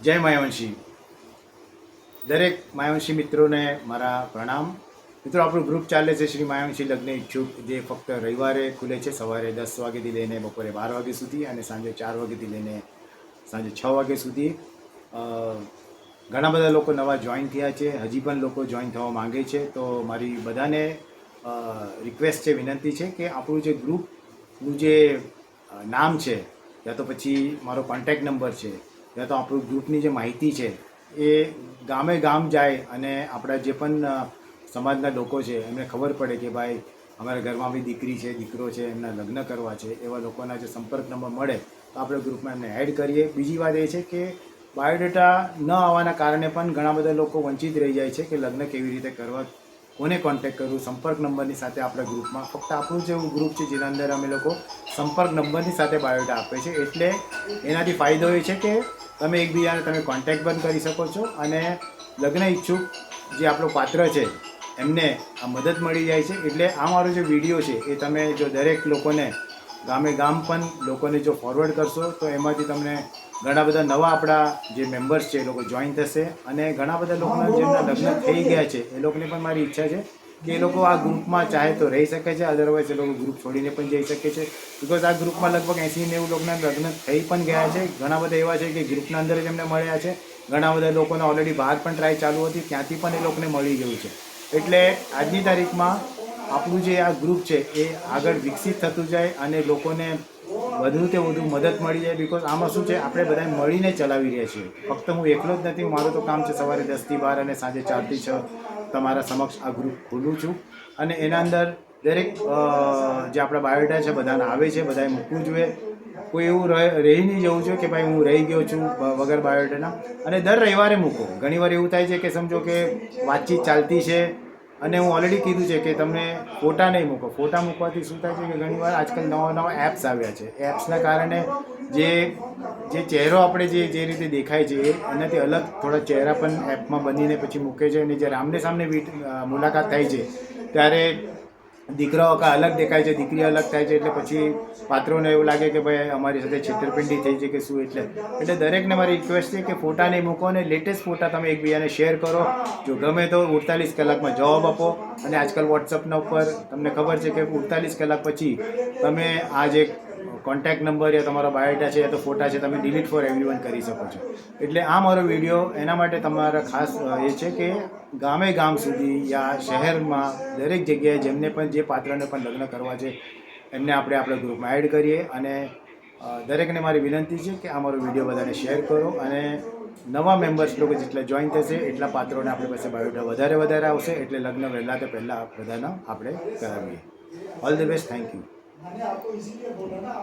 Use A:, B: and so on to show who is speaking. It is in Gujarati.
A: જય માયાવંશી. દરેક માયાવંશી મિત્રોને મારા પ્રણામ. મિત્રો, આપણું ગ્રુપ ચાલે છે શ્રી માયાવંશી લગ્ન ઇચ્છુક, જે ફક્ત રવિવારે ખુલે છે, સવારે 10 વાગ્યાથી લઈને બપોરે 12 વાગ્યા સુધી અને સાંજે 4 વાગ્યાથી લઈને સાંજે 6 વાગ્યા સુધી. ઘણા બધા લોકો નવા જોઈન થયા છે, હજી પણ લોકો જોઈન થવા માંગે છે. તો મારી બધાને રિક્વેસ્ટ છે, વિનંતી છે કે આપણું જે ગ્રુપનું જે નામ છે, યા તો પછી મારો કોન્ટેક્ટ નંબર છે, યા તો આપણું ગ્રુપની જે માહિતી છે એ ગામે ગામ જાય અને આપણા જે પણ સમાજના લોકો છે એમને ખબર પડે કે ભાઈ અમારા ઘરમાં બી દીકરી છે, દીકરો છે, એમના લગ્ન કરવા છે, એવા લોકોના જે સંપર્ક નંબર મળે તો આપણે ગ્રુપમાં એમને એડ કરીએ. બીજી વાત એ છે કે બાયોડેટા ન આવવાના કારણે પણ ઘણા બધા લોકો વંચિત રહી જાય છે કે લગ્ન કેવી રીતે કરવા, કોને કોન્ટેક્ટ કરવું. સંપર્ક નંબરની સાથે આપણા ગ્રુપમાં ફક્ત આપણું જ એવું ગ્રુપ છે જેના અંદર અમે લોકો સંપર્ક નંબરની સાથે બાયોડેટા આપે છે. એટલે એનાથી ફાયદો એ છે કે તમે એકબીજાને તમે કોન્ટેક્ટ પણ કરી શકો છો અને લગ્ન ઈચ્છુક જે આપણો પાત્ર છે એમને આ મદદ મળી જાય છે. એટલે આ મારો જે વિડીયો છે એ તમે જો દરેક લોકોને ગામે ગામ પણ લોકોને જો ફોરવર્ડ કરશો તો એમાંથી તમને ઘણા બધા નવા આપણા જે મેમ્બર્સ છે એ લોકો જોઈન થશે અને ઘણા બધા લોકોના જેમના લગ્ન થઈ ગયા છે એ લોકોને પણ મારી ઈચ્છા છે કે એ લોકો આ ગ્રુપમાં ચાહે તો રહી શકે છે, અદરવાઇઝ એ લોકો ગ્રુપ છોડીને પણ જઈ શકે છે. બિકોઝ આ ગ્રુપમાં લગભગ 80-90 લોકોના લગ્ન થઈ પણ ગયા છે. ઘણા બધા એવા છે કે ગ્રુપના અંદર જ એમને મળ્યા છે. ઘણા બધા લોકોને ઓલરેડી બહાર પણ ટ્રાય ચાલુ હતી, ત્યાંથી પણ એ લોકોને મળી ગયું છે. એટલે આજની તારીખમાં આપણું જે આ ગ્રુપ છે એ આગળ વિકસિત થતું જાય અને લોકોને વધુ તે વધુ મદદ મળી જાય. બિકોઝ આમાં શું છે, આપણે બધા મળીને ચલાવી રહ્યા છીએ. ફક્ત હું એકલો જ નથી. મારું તો કામ છે સવારે 10 થી 12 અને સાંજે 4 થી 6 તમારા સમક્ષ આ ગ્રુપ ખોલું છું અને એના અંદર દરેક જે આપણા બાયોડેટા છે બધાને આવે છે, બધાએ મૂકવું જોઈએ. કોઈ એવું રહી નહીં જવું જોઈએ કે ભાઈ હું રહી ગયો છું વગર બાયોડેટાના. અને દર રવિવારે મૂકો. ઘણીવાર એવું થાય છે કે સમજો કે વાતચીત ચાલતી છે અને હું ઓલરેડી કીધું છે કે તમને ફોટા નહીં મૂકો. ફોટા મૂકવાથી શું થાય છે કે ઘણીવાર આજકાલ નવા નવા એપ્સ આવ્યા છે. એપ્સના કારણે જે ચહેરો આપણે જે રીતે દેખાય છે એનાથી અલગ થોડા ચહેરા પણ એપમાં બનીને પછી મૂકે છે. અને જ્યારે આમને સામને મુલાકાત થાય છે ત્યારે દીકરાઓ અલગ દેખાય છે, દીકરી અલગ થાય છે. એટલે પછી પાત્રોને એવું લાગે કે ભાઈ અમારી સાથે છેતરપિંડી થઈ છે કે શું. એટલે દરેકને મારી રિક્વેસ્ટ છે કે ફોટા નહીં મૂકો અને લેટેસ્ટ ફોટા તમે એકબીજાને શેર કરો. જો ગમે તો 48 કલાકમાં જવાબ આપો. અને આજકાલ વોટ્સઅપના ઉપર તમને ખબર છે કે 48 કલાક પછી તમે આ જે કોન્ટેક્ટ નંબર યા તમારો બાયોડેટા છે યા તો ફોટા છે તમે ડિલીટ ફોર એવરીવન કરી શકો છો. એટલે આ મારો વિડીયો એના માટે તમારા ખાસ એ છે કે ગામે ગામ સુધી યા શહેરમાં દરેક જગ્યાએ જેમને પણ જે પાત્રને પણ લગ્ન કરવા છે એમને આપણે આપણા ગ્રુપમાં એડ કરીએ. અને દરેકને મારી વિનંતી છે કે આ મારો વિડીયો બધાને શેર કરો અને નવા મેમ્બર્સ લોકો જેટલા જોઈન થશે એટલા પાત્રોને આપણી પાસે બાયોડેટા વધારે આવશે. એટલે લગ્ન વહેલા તો પહેલાં બધાના આપણે કરાવીએ. All the best. Thank you.